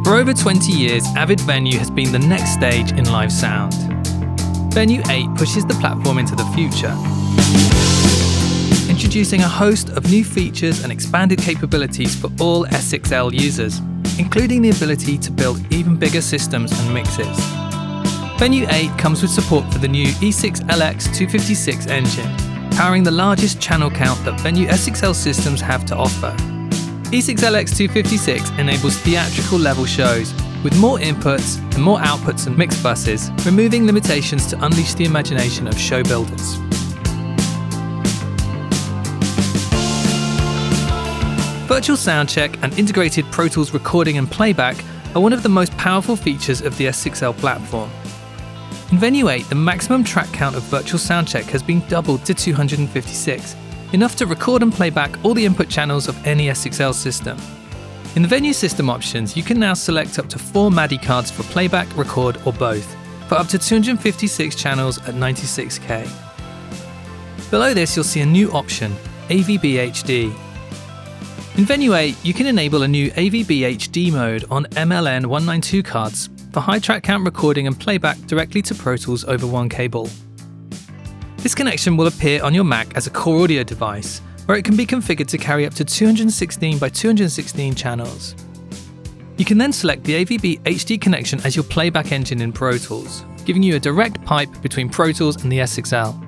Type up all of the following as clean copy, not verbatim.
For over 20 years, Avid VENUE has been the next stage in live sound. VENUE 8 pushes the platform into the future, introducing a host of new features and expanded capabilities for all S6L users, including the ability to build even bigger systems and mixes. VENUE 8 comes with support for the new E6LX256 engine, powering the largest channel count that VENUE S6L systems have to offer. E6LX256 enables theatrical level shows with more inputs and more outputs and mix buses, removing limitations to unleash the imagination of show builders. Virtual Soundcheck and integrated Pro Tools recording and playback are one of the most powerful features of the S6L platform. In VENUE 8, the maximum track count of Virtual Soundcheck has been doubled to 256, enough to record and play back all the input channels of any S6L system. In the VENUE system options, you can now select up to 4 MADI cards for playback, record, or both, for up to 256 channels at 96K. Below this, you'll see a new option, AVB HD. In VENUE 8, you can enable a new AVB HD mode on MLN 192 cards for high track count recording and playback directly to Pro Tools over one cable. This connection will appear on your Mac as a core audio device, where it can be configured to carry up to 216 by 216 channels. You can then select the AVB HD connection as your playback engine in Pro Tools, giving you a direct pipe between Pro Tools and the S6L.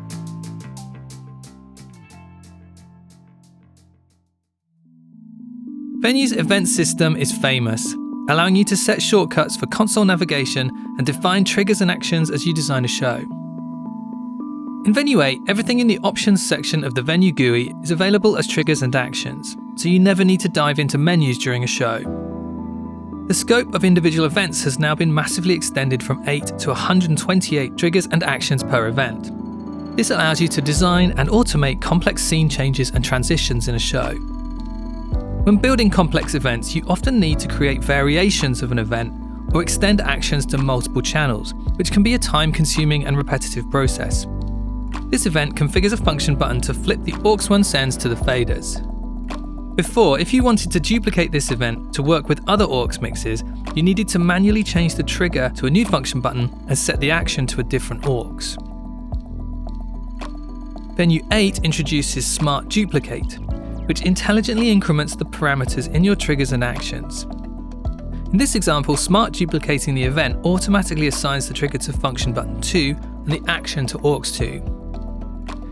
VENUE's event system is famous, allowing you to set shortcuts for console navigation and define triggers and actions as you design a show. In VENUE 8, everything in the options section of the VENUE GUI is available as triggers and actions, so you never need to dive into menus during a show. The scope of individual events has now been massively extended from 8 to 128 triggers and actions per event. This allows you to design and automate complex scene changes and transitions in a show. When building complex events, you often need to create variations of an event or extend actions to multiple channels, which can be a time-consuming and repetitive process. This event configures a function button to flip the aux1 sends to the faders. Before, if you wanted to duplicate this event to work with other aux mixes, you needed to manually change the trigger to a new function button and set the action to a different aux. VENUE 8 introduces Smart Duplicate, which intelligently increments the parameters in your triggers and actions. In this example, Smart Duplicating the event automatically assigns the trigger to function button 2 and the action to aux 2.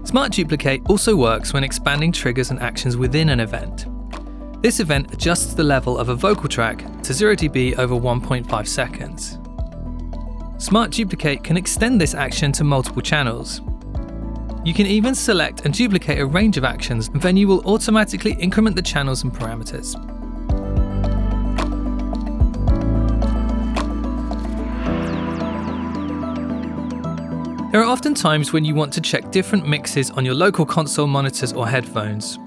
Smart Duplicate also works when expanding triggers and actions within an event. This event adjusts the level of a vocal track to 0 dB over 1.5 seconds. Smart Duplicate can extend this action to multiple channels. You can even select and duplicate a range of actions, and VENUE will automatically increment the channels and parameters. There are often times when you want to check different mixes on your local console monitors or headphones.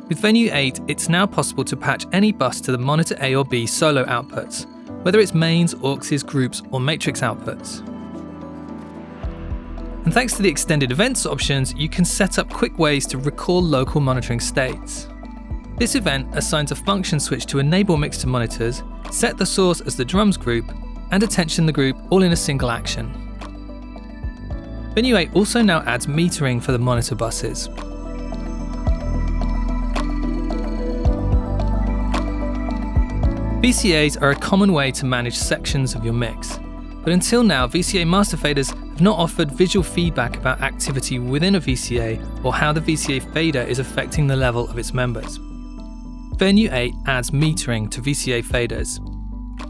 With VENUE 8, it's now possible to patch any bus to the monitor A or B solo outputs, whether it's mains, auxes, groups, or matrix outputs. And thanks to the extended events options, you can set up quick ways to recall local monitoring states. This event assigns a function switch to enable mix to monitors, set the source as the drums group, and attention the group all in a single action. VENUE 8 also now adds metering for the monitor buses. VCAs are a common way to manage sections of your mix, but until now VCA master faders have not offered visual feedback about activity within a VCA or how the VCA fader is affecting the level of its members. VENUE 8 adds metering to VCA faders.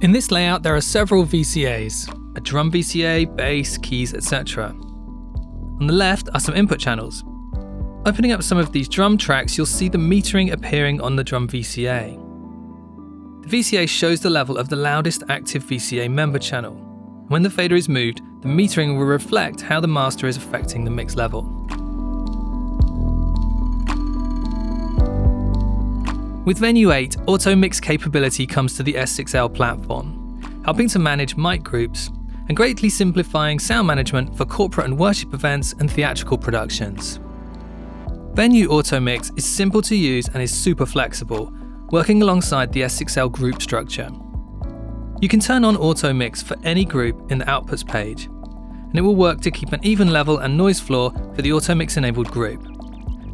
In this layout there are several VCAs, a drum VCA, bass, keys, etc. On the left are some input channels. Opening up some of these drum tracks, you'll see the metering appearing on the drum VCA. The VCA shows the level of the loudest active VCA member channel. When the fader is moved, the metering will reflect how the master is affecting the mix level. With VENUE 8, Automix capability comes to the S6L platform, helping to manage mic groups, and greatly simplifying sound management for corporate and worship events and theatrical productions. VENUE Automix is simple to use and is super flexible, working alongside the S6L group structure. You can turn on Automix for any group in the Outputs page, and it will work to keep an even level and noise floor for the Automix enabled group,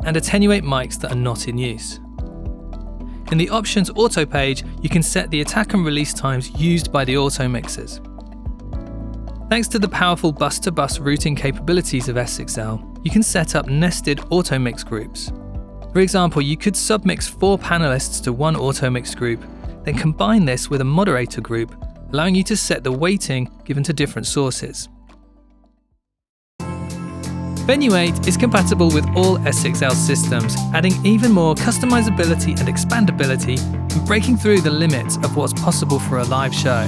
and attenuate mics that are not in use. In the Options Auto page, you can set the attack and release times used by the Automixers. Thanks to the powerful bus-to-bus routing capabilities of S6L, you can set up nested Automix groups. For example, you could submix 4 panelists to one Automix group, then combine this with a moderator group, allowing you to set the weighting given to different sources. VENUE 8 is compatible with all S6L systems, adding even more customizability and expandability and breaking through the limits of what's possible for a live show.